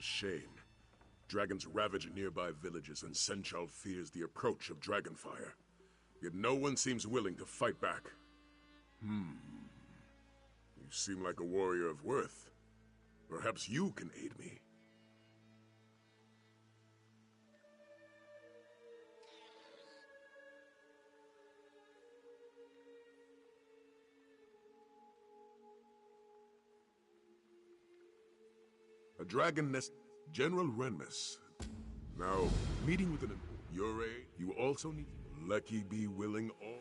a shame. Dragons ravage nearby villages, and Senchal fears the approach of Dragonfire. Yet no one seems willing to fight back. You seem like a warrior of worth. Perhaps you can aid me. A dragon nest... General Renmus. Now, meeting with an... Your aid, you also need... Lucky be willing all...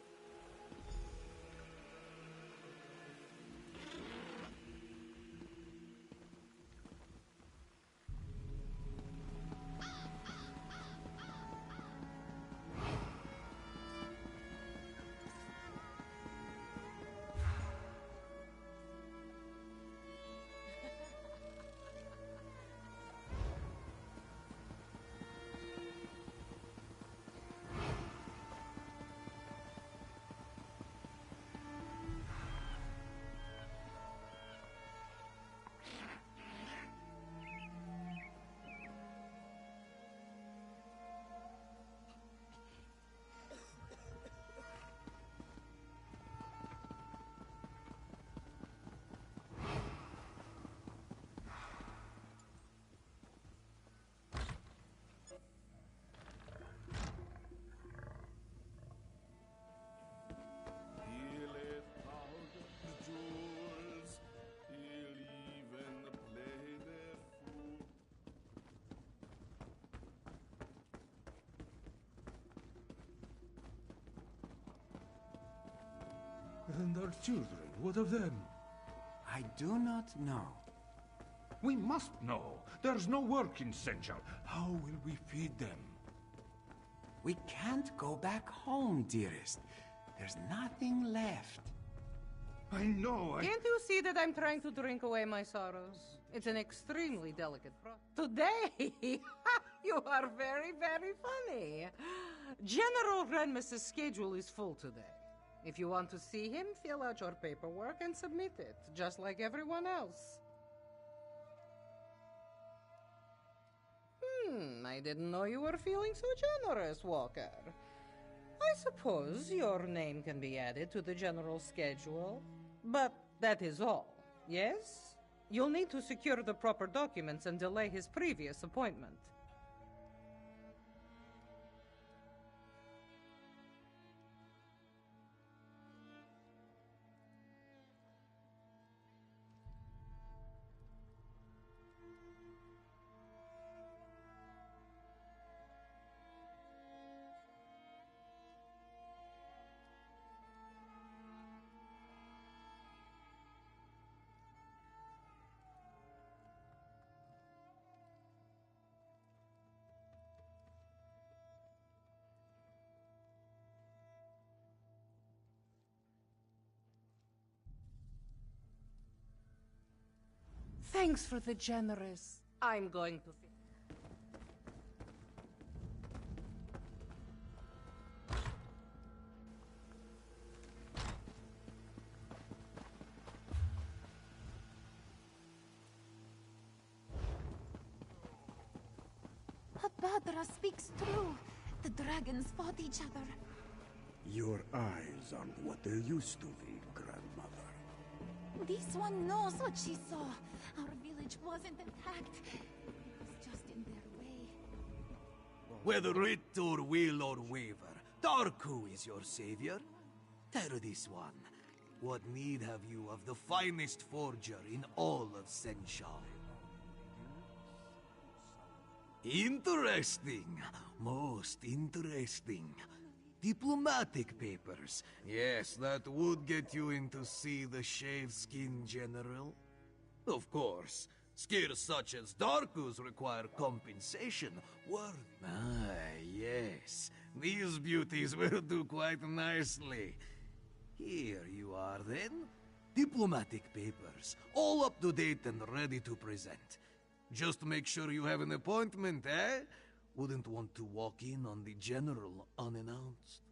And our children, what of them? I do not know. We must know. There's no work in Senchal. How will we feed them? We can't go back home, dearest. There's nothing left. I know, Can't you see that I'm trying to drink away my sorrows? It's an extremely delicate process. Today, you are very, very funny. General Renmus's schedule is full today. If you want to see him, fill out your paperwork and submit it, just like everyone else. I didn't know you were feeling so generous, Walker. I suppose your name can be added to the general schedule, but that is all, yes? You'll need to secure the proper documents and delay his previous appointment. Thanks for the generous. I'm going to... Badra speaks true. The dragons fought each other. Your eyes aren't what they used to be, Grandmother. This one knows what she saw. Our village wasn't intact. It was just in their way. Whether writ or will or waver, Darku is your savior. Tell this one, what need have you of the finest forger in all of Senchal? Interesting. Most interesting. Diplomatic papers. Yes, that would get you in to see the Shaveskin General. Of course, skills such as Darkus require compensation. Yes. These beauties will do quite nicely. Here you are then. Diplomatic papers. All up to date and ready to present. Just make sure you have an appointment, eh? Wouldn't want to walk in on the General unannounced.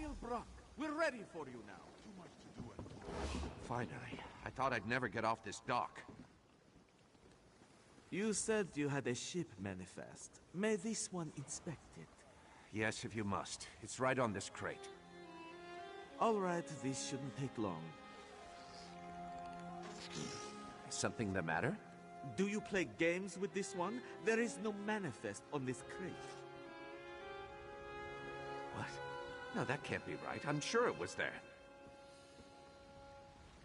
Daniel Bruck, we're ready for you now. Too much to do at Finally. I thought I'd never get off this dock. You said you had a ship manifest. May this one inspect it? Yes, if you must. It's right on this crate. All right, this shouldn't take long. Is something the matter? Do you play games with this one? There is no manifest on this crate. What? No, that can't be right. I'm sure it was there.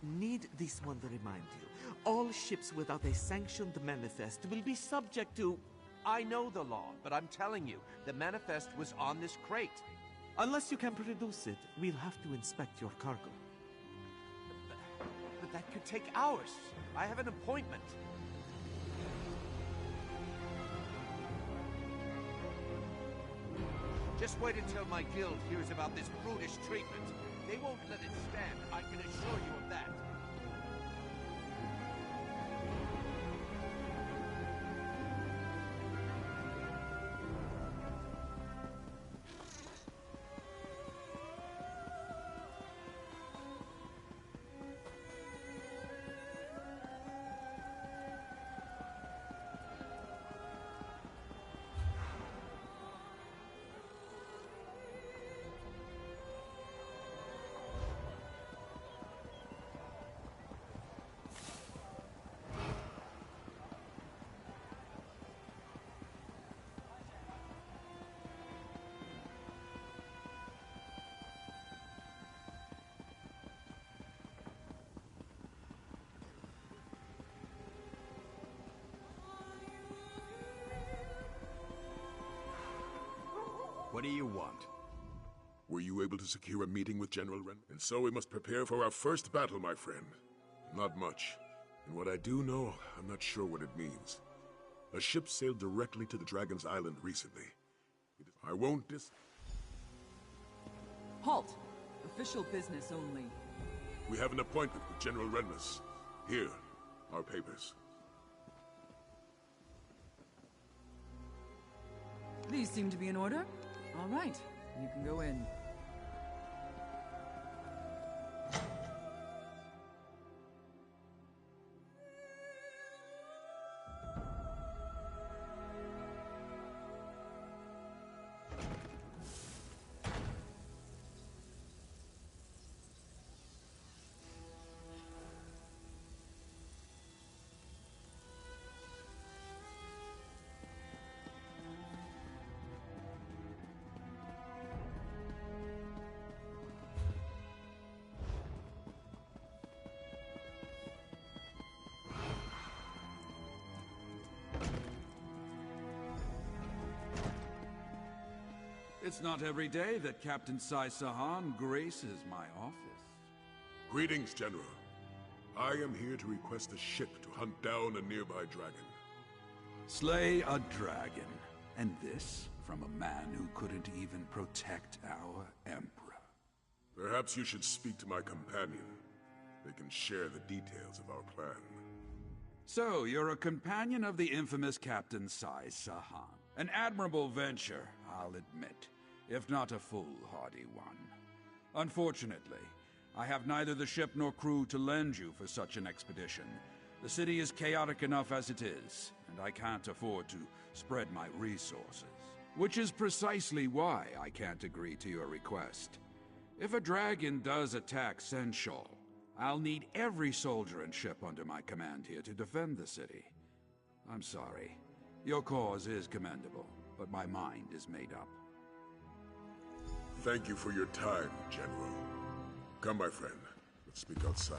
Need this one to remind you. All ships without a sanctioned manifest will be subject to... I know the law, but I'm telling you, the manifest was on this crate. Unless you can produce it, we'll have to inspect your cargo. But that could take hours. I have an appointment. Just wait until my guild hears about this brutish treatment. They won't let it stand, I can assure you of that. What do you want? Were you able to secure a meeting with General Ren? And so we must prepare for our first battle, my friend. Not much. And what I do know, I'm not sure what it means. A ship sailed directly to the Dragon's Island recently. I won't Halt! Official business only. We have an appointment with General Renmus. Here, our papers. These seem to be in order. All right, you can go in. It's not every day that Captain Sai Sahan graces my office. Greetings, General. I am here to request a ship to hunt down a nearby dragon. Slay a dragon. And this from a man who couldn't even protect our Emperor. Perhaps you should speak to my companion. They can share the details of our plan. So, you're a companion of the infamous Captain Sai Sahan. An admirable venture, I'll admit, if not a foolhardy one. Unfortunately, I have neither the ship nor crew to lend you for such an expedition. The city is chaotic enough as it is, and I can't afford to spread my resources. Which is precisely why I can't agree to your request. If a dragon does attack Senshal, I'll need every soldier and ship under my command here to defend the city. I'm sorry. Your cause is commendable, but my mind is made up. Thank you for your time, General. Come, my friend. Let's speak outside.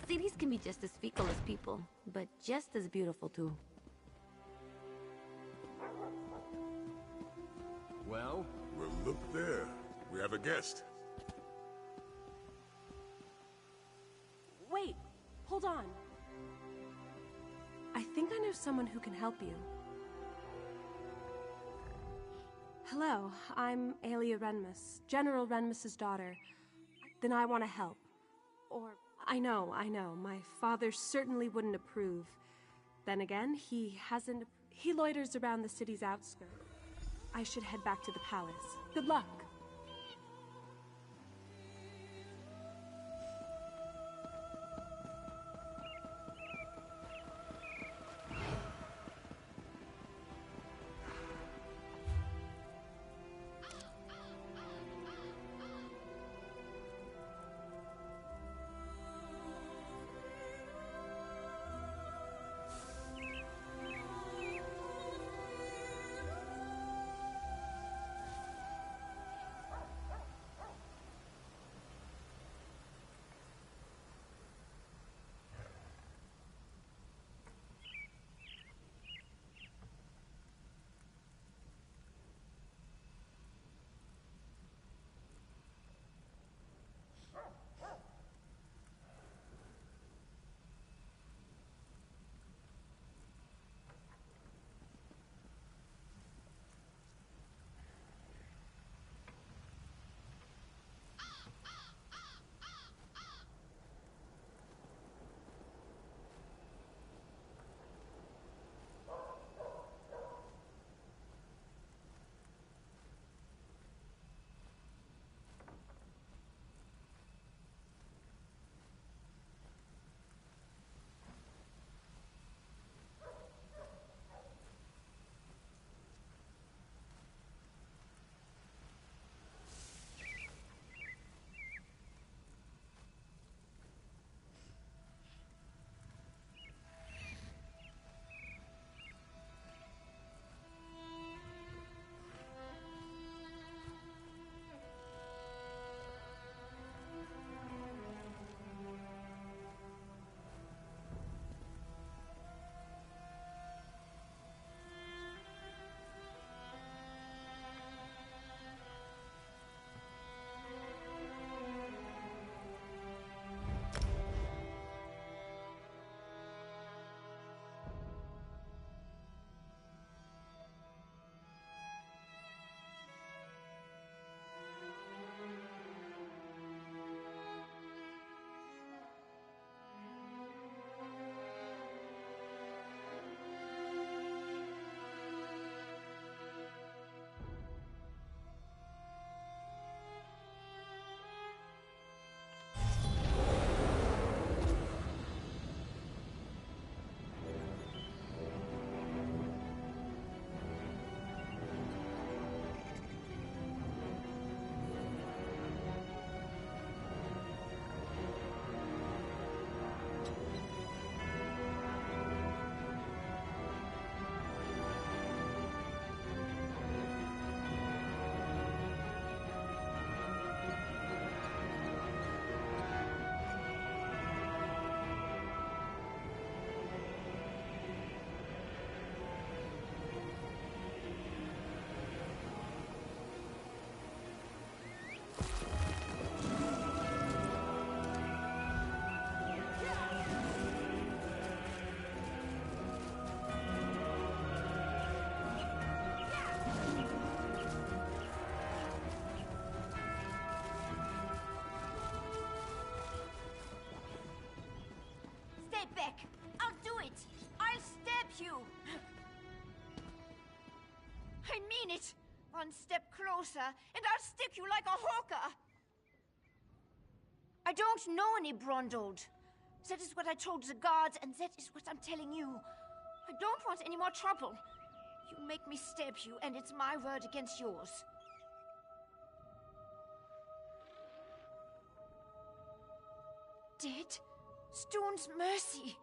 Cities can be just as fickle as people, but just as beautiful too. Well, look there. We have a guest. Wait, hold on. I think I know someone who can help you. Hello, I'm Aelia Renmus, General Renmus's daughter. Then I want to help. Or, I know, my father certainly wouldn't approve. Then again, he loiters around the city's outskirts. I should head back to the palace. Good luck. Stay back! I'll do it! I'll stab you! I mean it! One step closer, and I'll stick you like a hawker! I don't know any Brondold. That is what I told the guards, and that is what I'm telling you. I don't want any more trouble. You make me stab you, and it's my word against yours. Dead? Stone's mercy.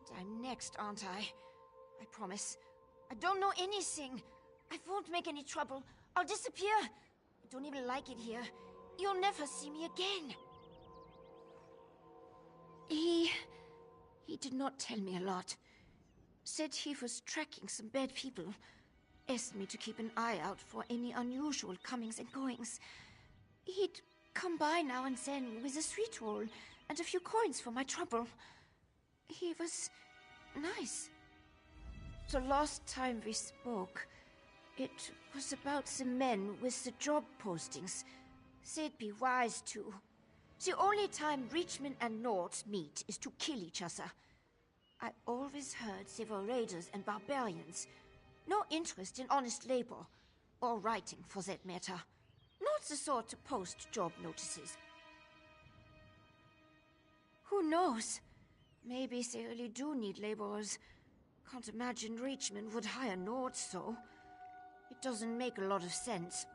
And I'm next, aren't I? I promise. I don't know anything. I won't make any trouble. I'll disappear. I don't even like it here. You'll never see me again. He did not tell me a lot. Said he was tracking some bad people. Asked me to keep an eye out for any unusual comings and goings. He'd come by now and then with a sweet roll and a few coins for my trouble. He was nice. The last time we spoke, it was about the men with the job postings. They'd be wise to. The only time Reachman and Nords meet is to kill each other. I always heard they were raiders and barbarians. No interest in honest labor, or writing for that matter. Not the sort to post job notices. Who knows? Maybe they really do need laborers. Can't imagine Reachman would hire Nords, though. It doesn't make a lot of sense.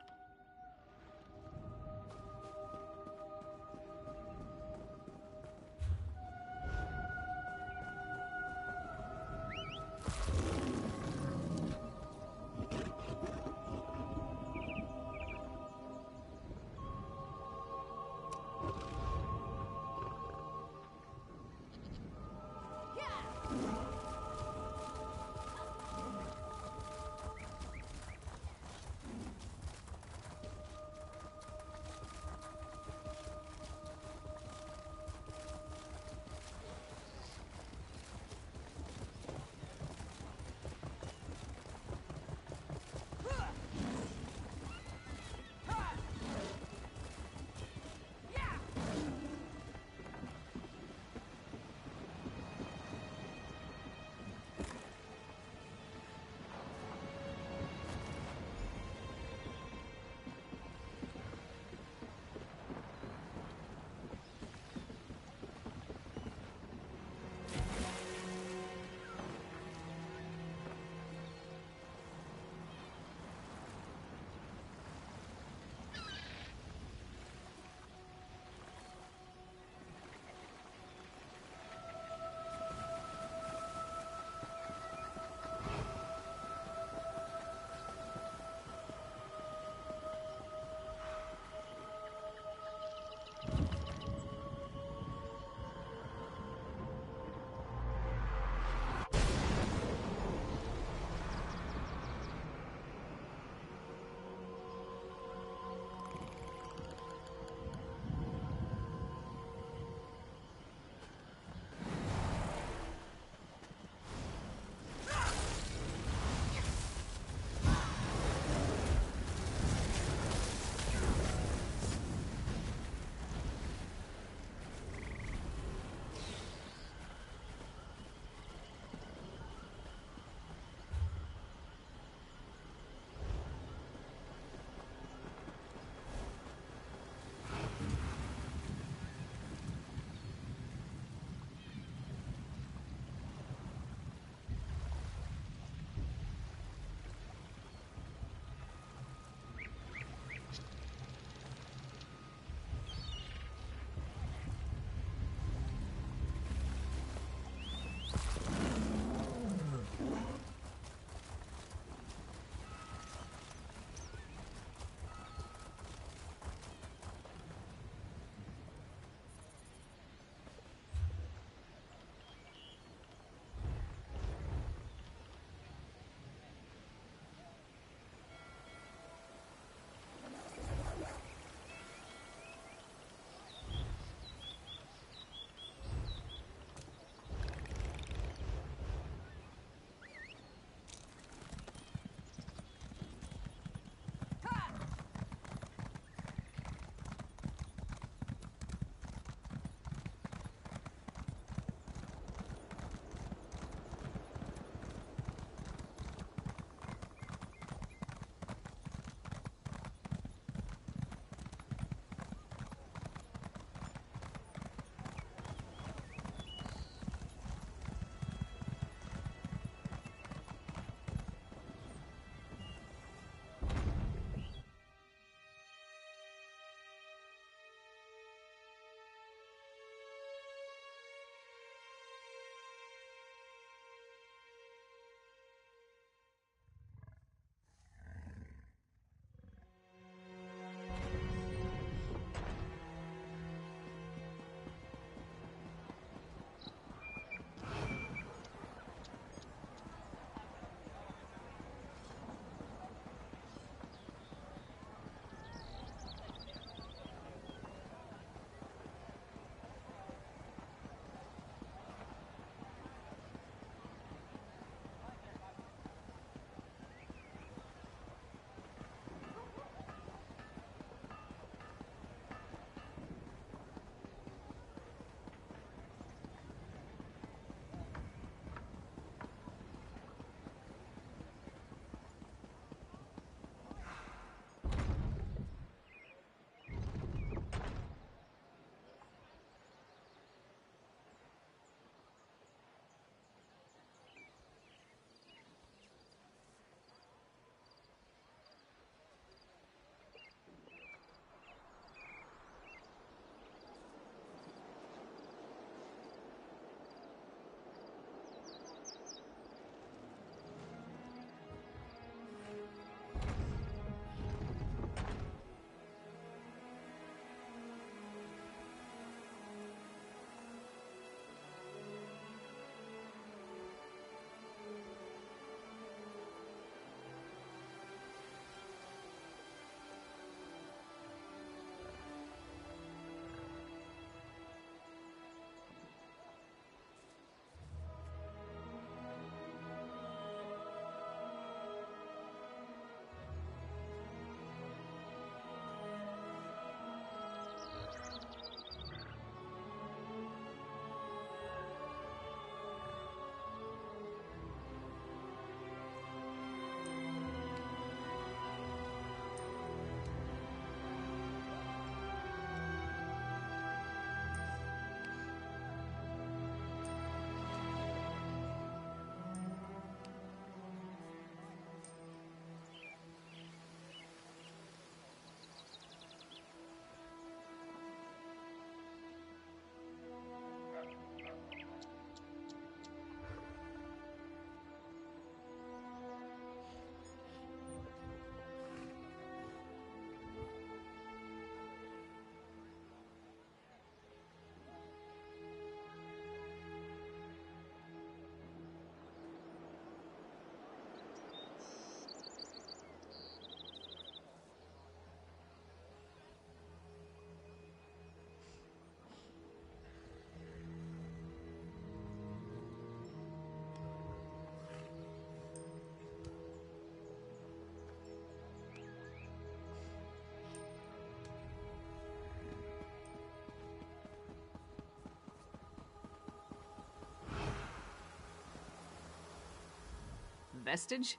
vestige?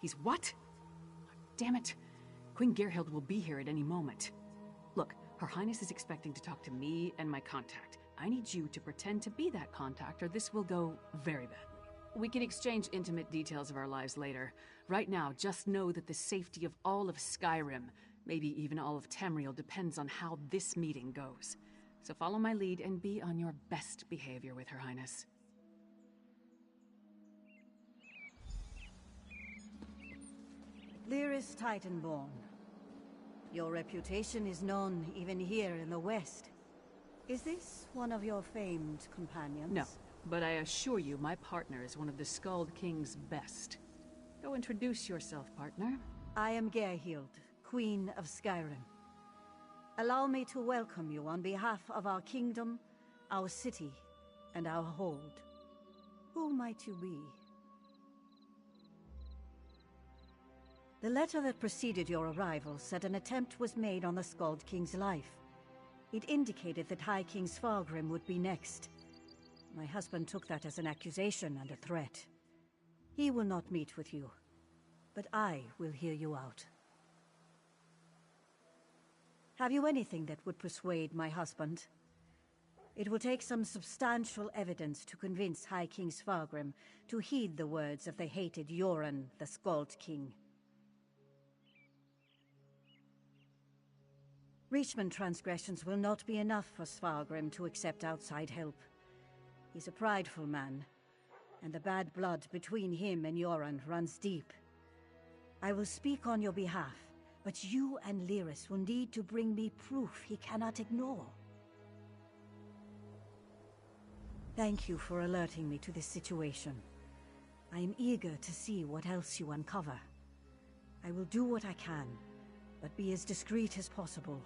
He's what? Damn it. Queen Gerhild will be here at any moment. Look, Her Highness is expecting to talk to me and my contact. I need you to pretend to be that contact, or this will go very badly. We can exchange intimate details of our lives later. Right now, just know that the safety of all of Skyrim, maybe even all of Tamriel, depends on how this meeting goes. So follow my lead and be on your best behavior with Her Highness. Lyris Titanborn. Your reputation is known even here in the West. Is this one of your famed companions? No, but I assure you my partner is one of the Skald King's best. Go introduce yourself, partner. I am Gerhild, Queen of Skyrim. Allow me to welcome you on behalf of our kingdom, our city, and our hold. Who might you be? The letter that preceded your arrival said an attempt was made on the Skald King's life. It indicated that High King Svargrim would be next. My husband took that as an accusation and a threat. He will not meet with you, but I will hear you out. Have you anything that would persuade my husband? It will take some substantial evidence to convince High King Svargrim to heed the words of the hated Yoren, the Skald King. Reachman transgressions will not be enough for Svargrim to accept outside help. He's a prideful man, and the bad blood between him and Yoren runs deep. I will speak on your behalf, but you and Lyris will need to bring me proof he cannot ignore. Thank you for alerting me to this situation. I am eager to see what else you uncover. I will do what I can, but be as discreet as possible.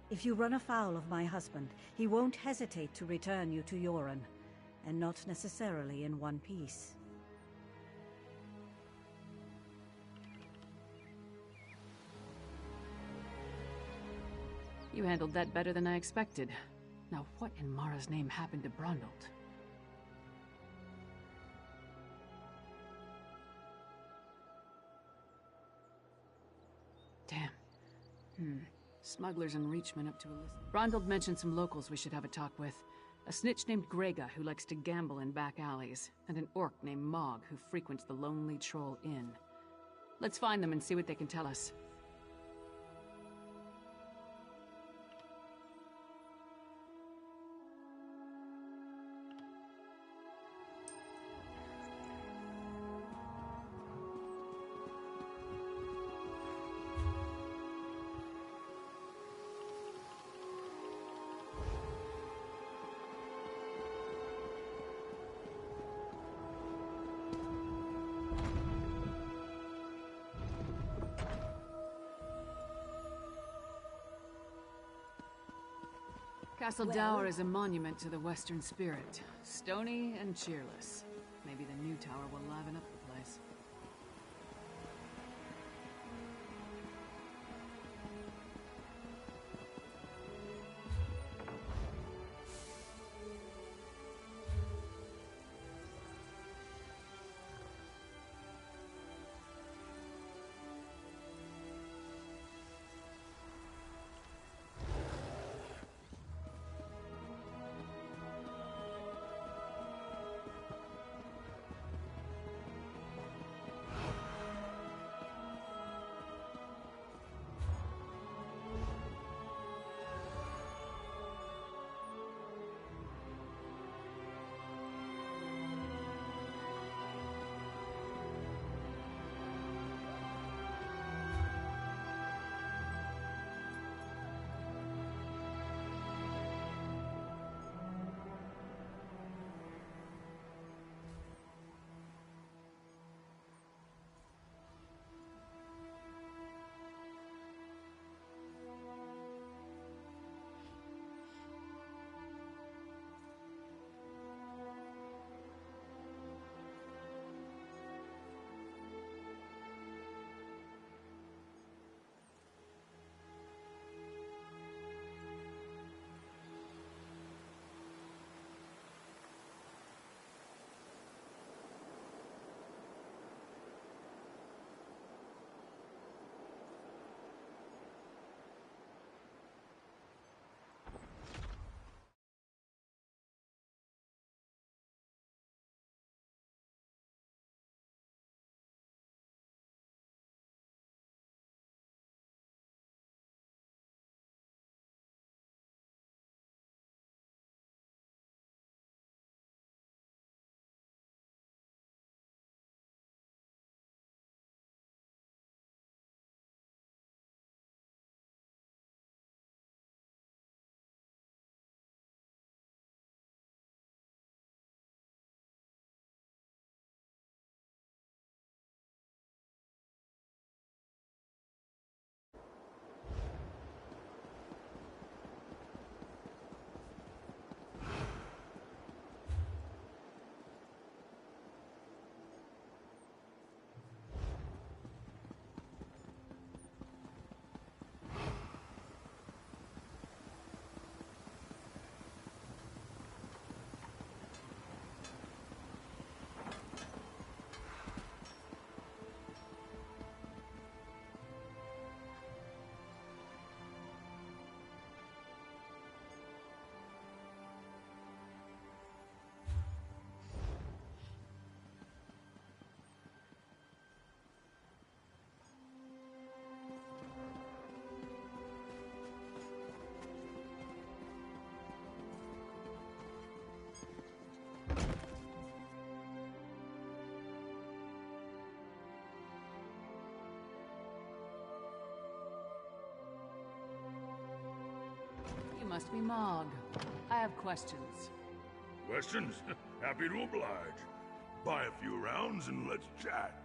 If you run afoul of my husband, he won't hesitate to return you to Yoren, and not necessarily in one piece. You handled that better than I expected. Now what in Mara's name happened to Brundold? Damn. Smugglers and Reachmen up to a list. Brundold mentioned some locals we should have a talk with. A snitch named Grega who likes to gamble in back alleys, and an orc named Mog who frequents the Lonely Troll Inn. Let's find them and see what they can tell us. Castle Dower is a monument to the Western spirit. Stony and cheerless. Maybe the new tower will liven up the place. must be Mog. I have questions. Questions? Happy to oblige. Buy a few rounds and let's chat.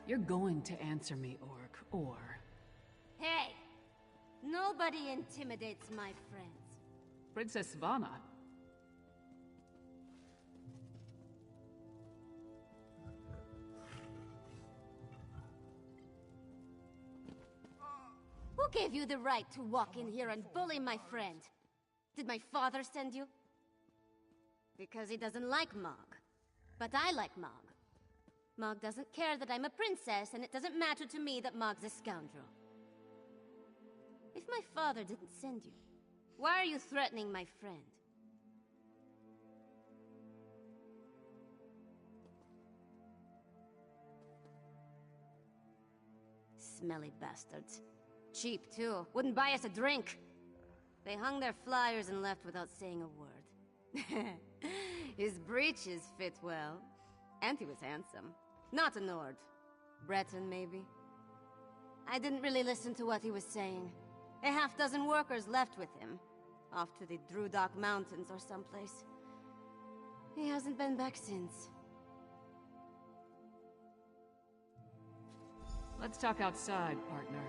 You're going to answer me, Orc, or... Hey! Nobody intimidates my friends. Princess Svana. Who gave you the right to walk in here and bully my friend? Did my father send you? Because he doesn't like Mog. But I like Mog. Mog doesn't care that I'm a princess, and it doesn't matter to me that Mog's a scoundrel. If my father didn't send you, why are you threatening my friend? Smelly bastards. Cheap, too. Wouldn't buy us a drink. They hung their flyers and left without saying a word. His breeches fit well. And he was handsome. Not a Nord. Breton, maybe? I didn't really listen to what he was saying. A half-dozen workers left with him. Off to the Drudok Mountains or someplace. He hasn't been back since. Let's talk outside, partner.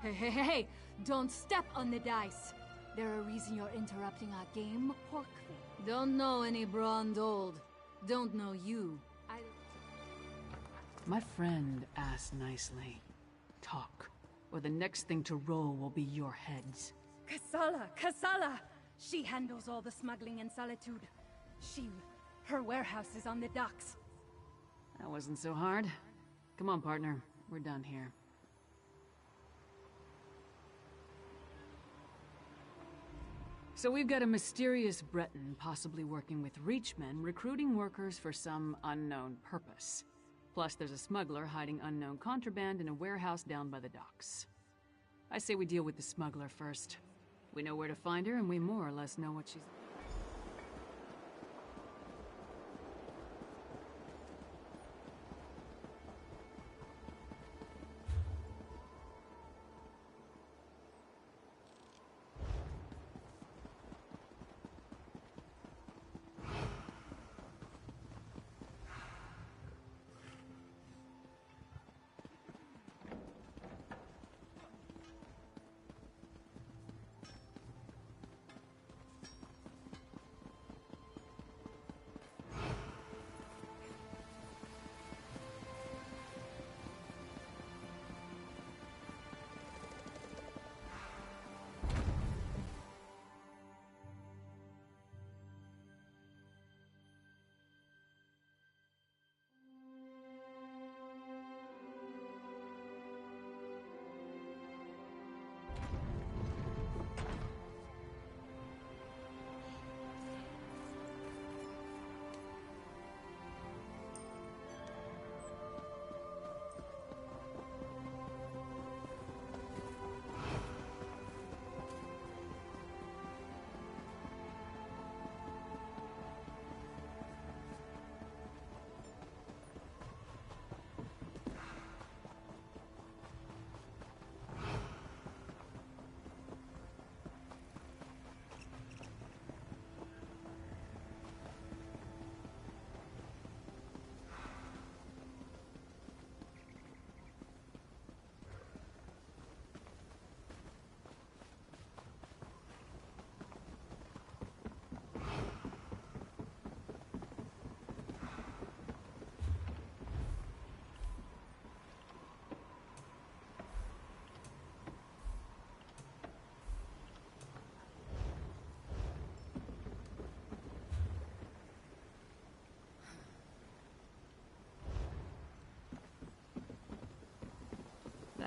Hey, don't step on the dice. There a reason you're interrupting our game, Porkfin. Don't know any Brond old. Don't know you. My friend asked nicely. Talk, or the next thing to roll will be your heads. Kasala! She handles all the smuggling in Solitude. Her warehouse is on the docks. That wasn't so hard. Come on, partner. We're done here. So we've got a mysterious Breton possibly working with Reachmen, recruiting workers for some unknown purpose. Plus there's a smuggler hiding unknown contraband in a warehouse down by the docks. I say we deal with the smuggler first. We know where to find her, and we more or less know what she's...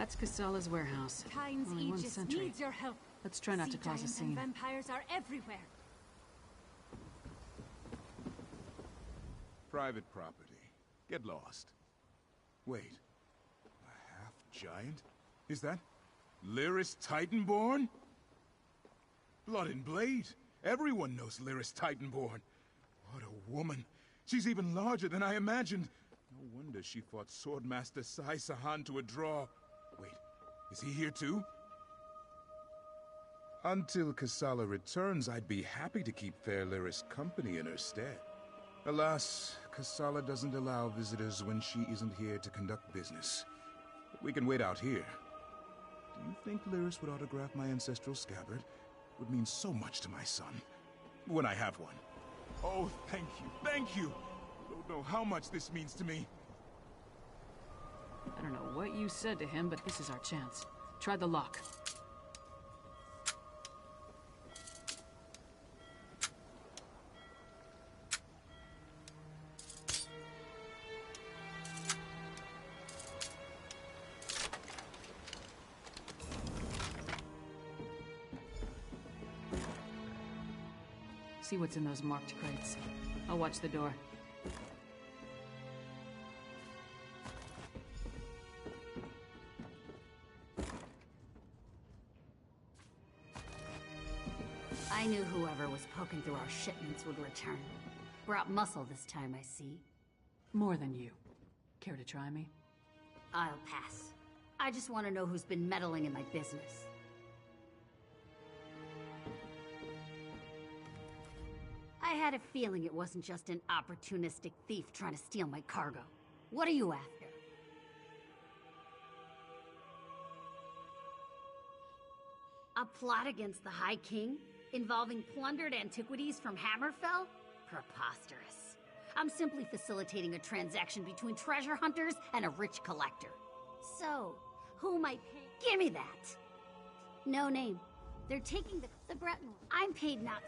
That's Casala's warehouse. Kyne's Only one Aegis sentry. needs your help. Let's try not to Sea cause a giants scene. and vampires are everywhere. Private property. Get lost. Wait. A half-giant? Is that Lyris Titanborn? Blood and Blade. Everyone knows Lyris Titanborn. What a woman. She's even larger than I imagined. No wonder she fought Swordmaster Sai Sahan to a draw. Wait, is he here too? Until Casala returns, I'd be happy to keep fair Lyris company in her stead. Alas, Casala doesn't allow visitors when she isn't here to conduct business. But we can wait out here. Do you think Lyris would autograph my ancestral scabbard? It would mean so much to my son. When I have one. Oh, thank you, thank you! You don't know how much this means to me. I don't know what you said to him, but this is our chance. Try the lock. See what's in those marked crates. I'll watch the door. I knew whoever was poking through our shipments would return. Brought muscle this time, I see. More than you. Care to try me? I'll pass. I just want to know who's been meddling in my business. I had a feeling it wasn't just an opportunistic thief trying to steal my cargo. What are you after? A plot against the High King? Involving plundered antiquities from Hammerfell? Preposterous. I'm simply facilitating a transaction between treasure hunters and a rich collector. So, who might pay? Give me that! No name. They're taking the Breton. I'm paid not.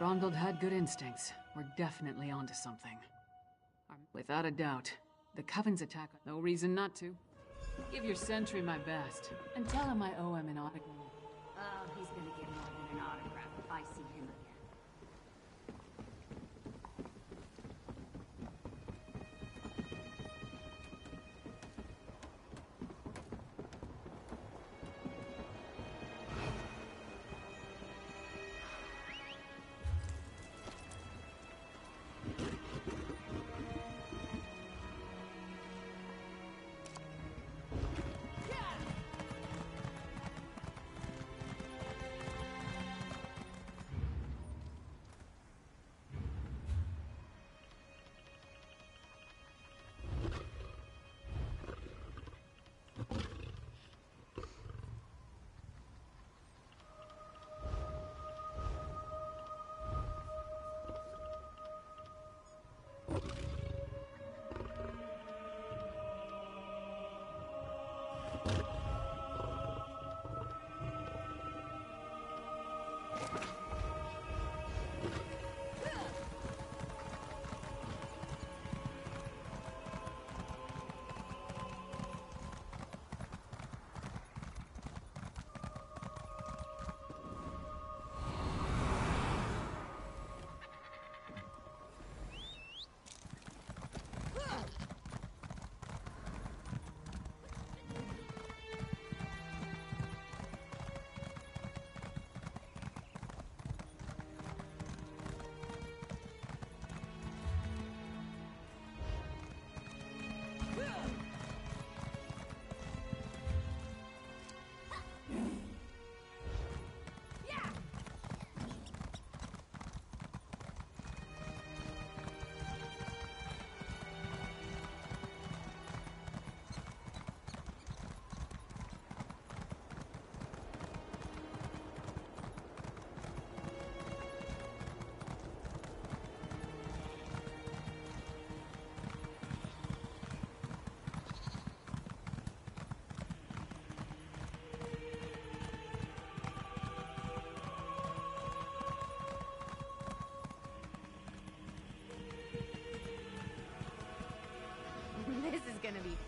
Ronald had good instincts. We're definitely onto something. Without a doubt. The Coven's attack. No reason not to. Give your sentry my best, and tell him I owe him an autograph. Oh, he's gonna get more than an autograph if I see him again.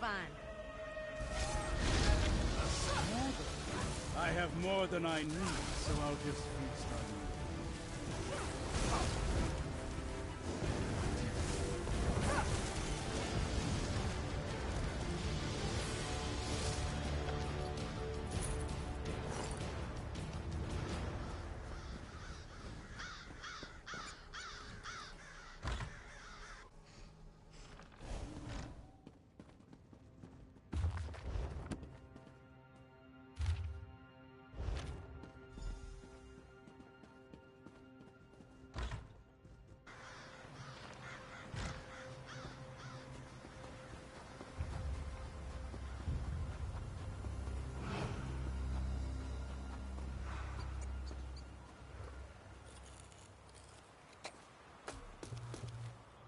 fun. I have more than I need, so I'll just feast on you.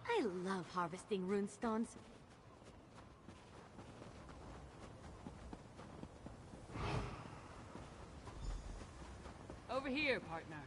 I love harvesting runestones. Over here, partner.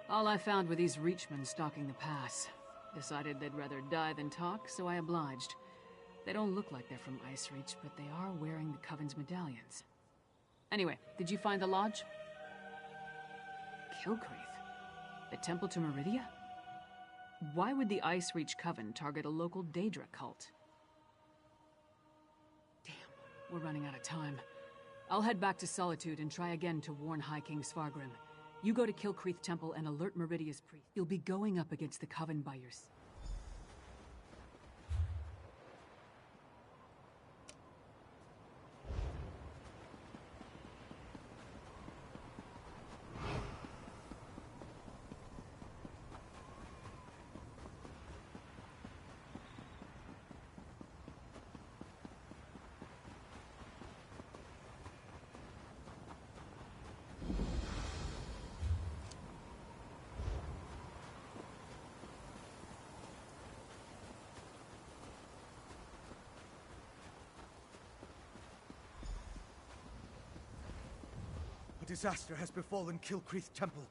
All I found were these Reachmen stalking the pass. Decided they'd rather die than talk, so I obliged. They don't look like they're from Ice Reach, but they are wearing the Coven's medallions. Anyway, did you find the lodge? Kilcreath? The temple to Meridia? Why would the Ice Reach Coven target a local Daedra cult? Damn, we're running out of time. I'll head back to Solitude and try again to warn High King Svargrim. You go to Kilcreath Temple and alert Meridia's priest. You'll be going up against the Coven by yourself. A disaster has befallen Kilcreath Temple.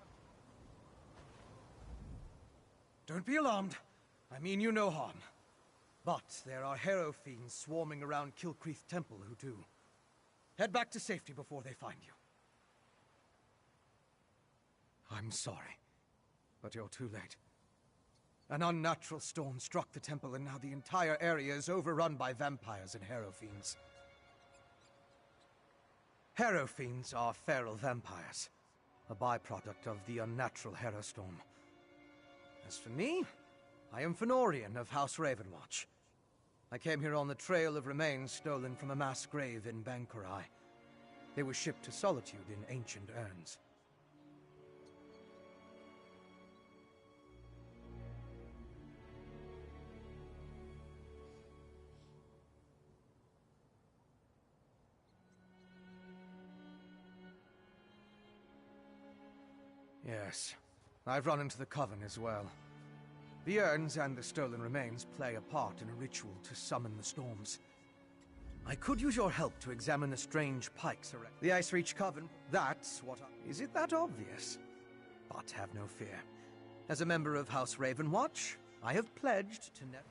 Don't be alarmed. I mean you no harm. But there are Harrow fiends swarming around Kilcreath Temple who do. Head back to safety before they find you. I'm sorry, but you're too late. An unnatural storm struck the temple, and now the entire area is overrun by vampires and Harrow fiends. Harrow fiends are feral vampires, a byproduct of the unnatural Harrow storm. As for me, I am Fenorian of House Ravenwatch. I came here on the trail of remains stolen from a mass grave in Bankurai. They were shipped to Solitude in ancient urns. Yes, I've run into the Coven as well. The urns and the stolen remains play a part in a ritual to summon the storms. I could use your help to examine the strange pikes around the Ice Reach Coven. That's what I... Is it that obvious? But have no fear. As a member of House Ravenwatch, I have pledged to never...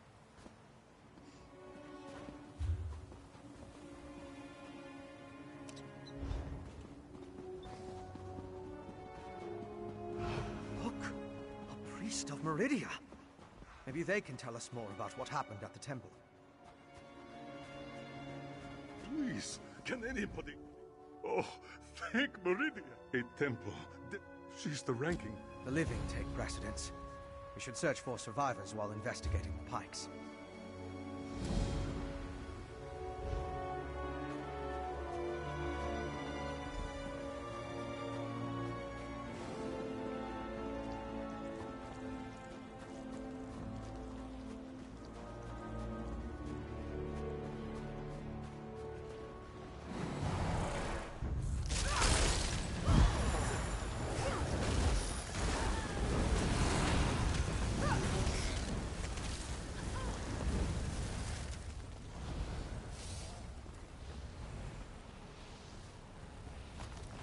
Of Meridia. Maybe they can tell us more about what happened at the temple. Please, can anybody... Oh, thank Meridia. A temple. She's the ranking. The living take precedence. We should search for survivors while investigating the pikes.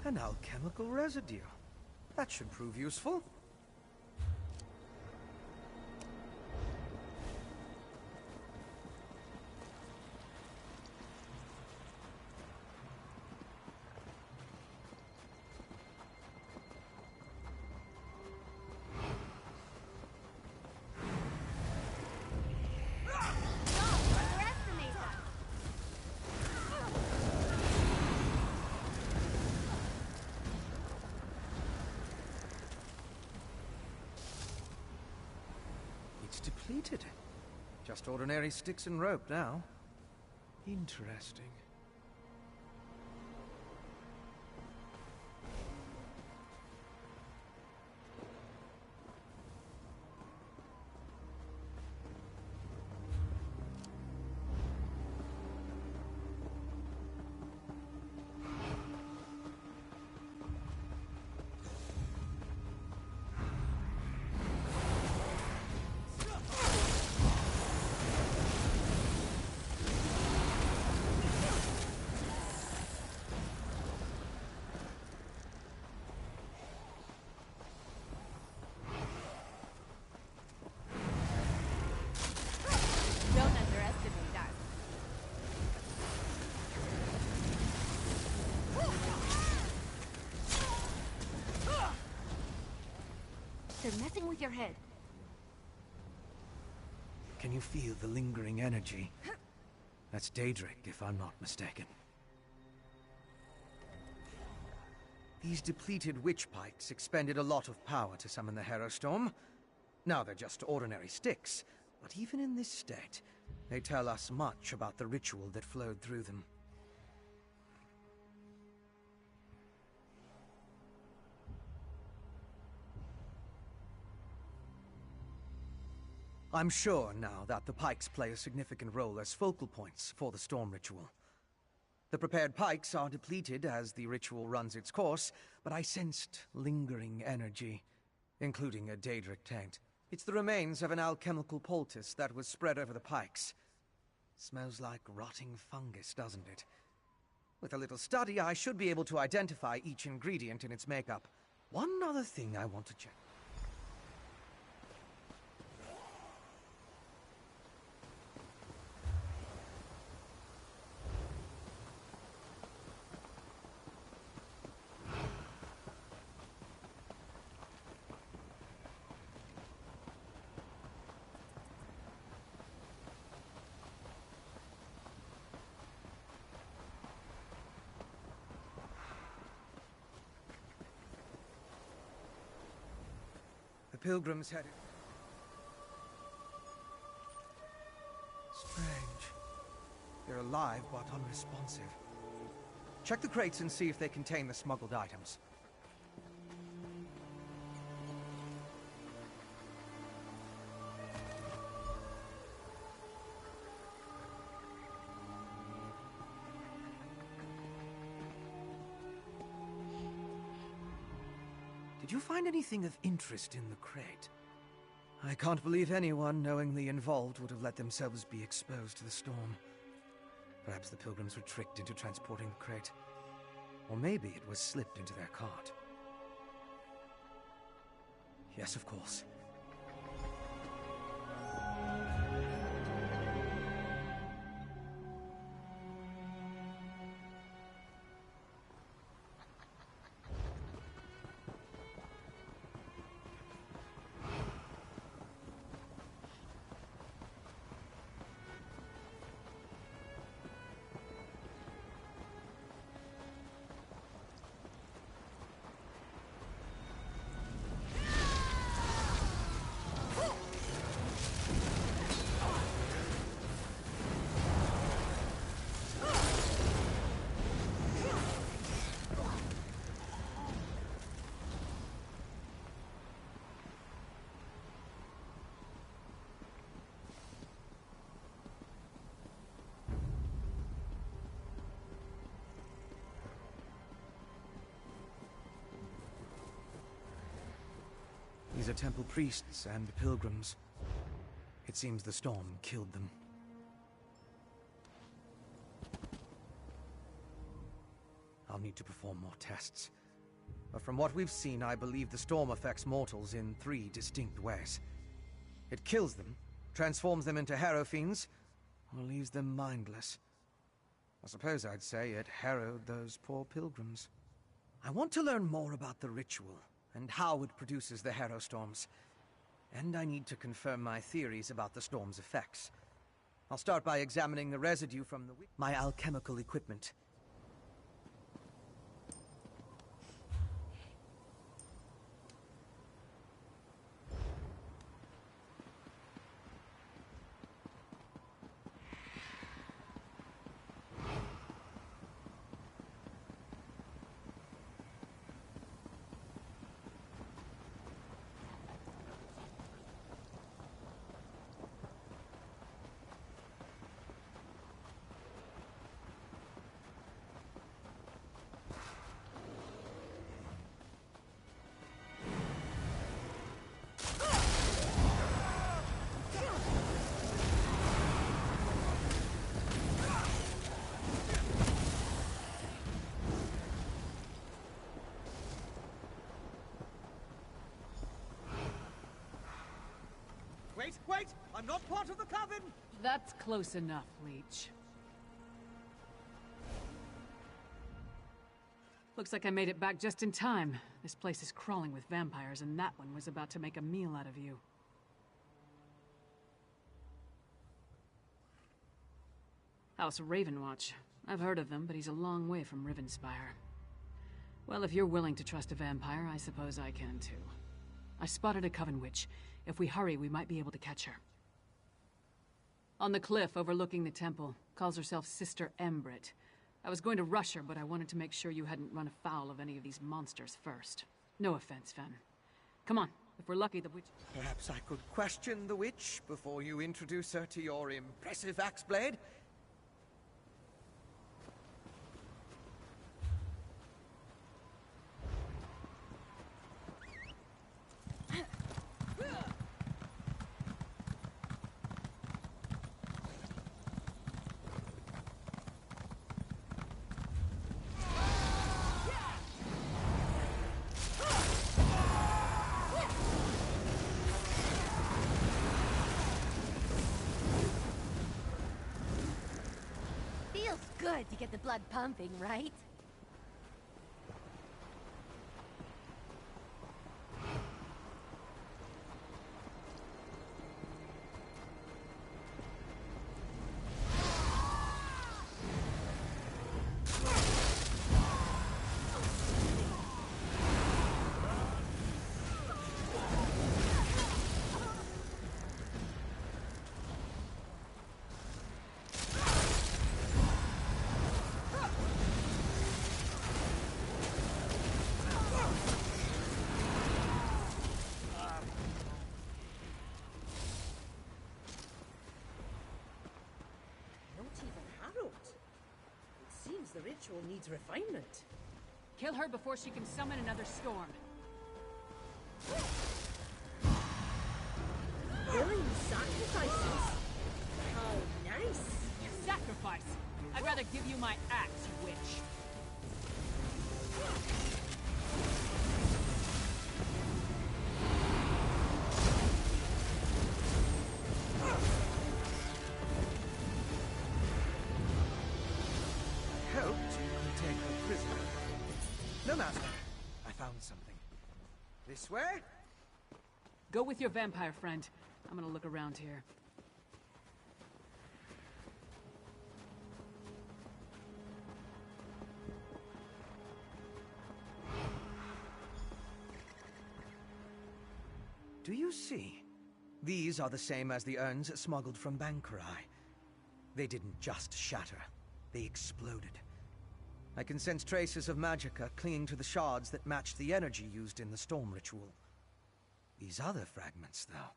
An alchemical residue. That should prove useful. Depleted. Just ordinary sticks and rope now. Interesting. They're messing with your head. Can you feel the lingering energy? That's Daedric, if I'm not mistaken. These depleted witch pikes expended a lot of power to summon the Hero Storm. Now they're just ordinary sticks, but even in this state, they tell us much about the ritual that flowed through them. I'm sure now that the pikes play a significant role as focal points for the storm ritual. The prepared pikes are depleted as the ritual runs its course, but I sensed lingering energy, including a Daedric taint. It's the remains of an alchemical poultice that was spread over the pikes. Smells like rotting fungus, doesn't it? With a little study, I should be able to identify each ingredient in its makeup. One other thing I want to check. Pilgrims headed. Strange. They're alive but unresponsive. Check the crates and see if they contain the smuggled items. Did you find anything of interest in the crate? I can't believe anyone knowingly involved would have let themselves be exposed to the storm. Perhaps the pilgrims were tricked into transporting the crate. Or maybe it was slipped into their cart. Yes, of course. are temple priests and pilgrims. It seems the storm killed them. I'll need to perform more tests. But from what we've seen, I believe the storm affects mortals in 3 distinct ways. It kills them, transforms them into harrow fiends, or leaves them mindless. I suppose I'd say it harrowed those poor pilgrims. I want to learn more about the ritual, and how it produces the harrow storms. And I need to confirm my theories about the storm's effects. I'll start by examining the residue from my alchemical equipment. Wait! I'm not part of the coven! That's close enough, Leech. Looks like I made it back just in time. This place is crawling with vampires, and that one was about to make a meal out of you. House Ravenwatch. I've heard of them, but he's a long way from Rivenspire. Well, if you're willing to trust a vampire, I suppose I can too. I spotted a coven witch. If we hurry, we might be able to catch her. On the cliff overlooking the temple. Calls herself Sister Embrit. I was going to rush her, but I wanted to make sure you hadn't run afoul of any of these monsters first. No offense, Fen. Come on, if we're lucky, the witch... Perhaps I could question the witch before you introduce her to your impressive axe blade? Good to get the blood pumping, right? The ritual needs refinement. Kill her before she can summon another storm. Willing sacrifices? How nice! Sacrifice? I'd rather give you my axe, you witch. This way? Go with your vampire friend. I'm gonna look around here. Do you see? These are the same as the urns smuggled from Bankarai. They didn't just shatter. They exploded. I can sense traces of magicka clinging to the shards that match the energy used in the storm ritual. These other fragments, though.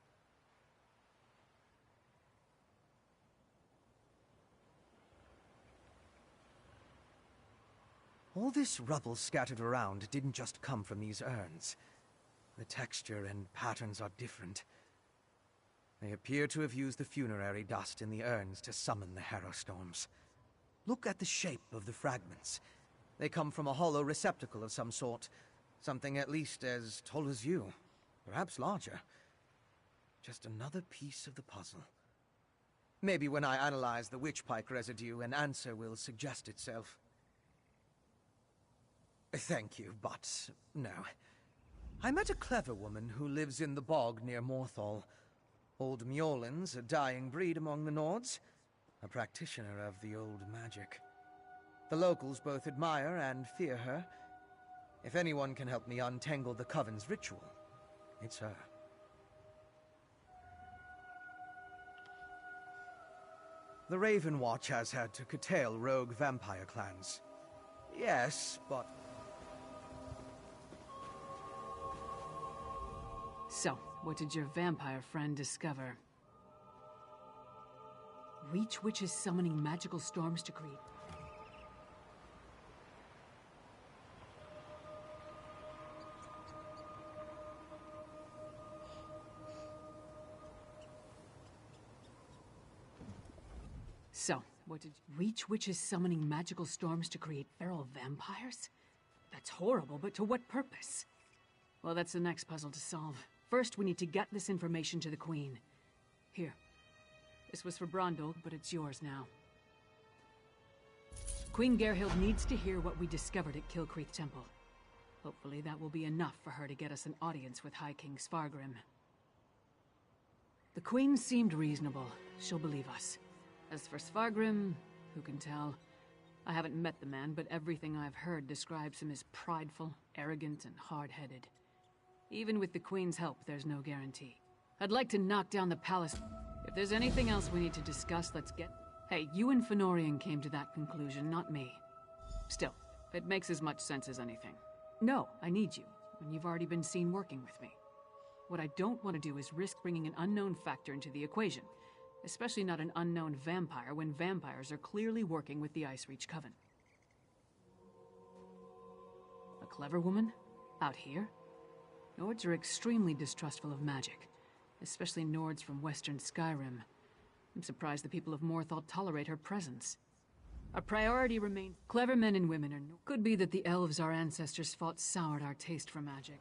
All this rubble scattered around didn't just come from these urns. The texture and patterns are different. They appear to have used the funerary dust in the urns to summon the Harrow Storms. Look at the shape of the fragments. They come from a hollow receptacle of some sort. Something at least as tall as you. Perhaps larger. Just another piece of the puzzle. Maybe when I analyze the witchpike residue, an answer will suggest itself. Thank you, but no. I met a clever woman who lives in the bog near Morthal. Old Mjolnir's a dying breed among the Nords, a practitioner of the old magic. The locals both admire and fear her. If anyone can help me untangle the Coven's ritual, it's her. The Raven Watch has had to curtail rogue vampire clans. Yes, but... So, what did your vampire friend discover? Reach witches summoning magical storms to create... So, what did... Reach witches summoning magical storms to create feral vampires? That's horrible, but to what purpose? Well, that's the next puzzle to solve. First, we need to get this information to the Queen. Here. This was for Brondolg, but it's yours now. Queen Gerhild needs to hear what we discovered at Kilcreath Temple. Hopefully that will be enough for her to get us an audience with High King Svargrim. The Queen seemed reasonable. She'll believe us. As for Svargrim, who can tell? I haven't met the man, but everything I've heard describes him as prideful, arrogant, and hard-headed. Even with the Queen's help, there's no guarantee. I'd like to knock down the palace. If there's anything else we need to discuss, let's get... Hey, you and Fenorian came to that conclusion, not me. Still, it makes as much sense as anything. No, I need you, and you've already been seen working with me. What I don't want to do is risk bringing an unknown factor into the equation, especially not an unknown vampire when vampires are clearly working with the Icereach Coven. A clever woman? Out here? Nords are extremely distrustful of magic, especially Nords from western Skyrim. I'm surprised the people of Morthal tolerate her presence. Our priority remains clever men and women are... Could be that the elves our ancestors fought soured our taste for magic.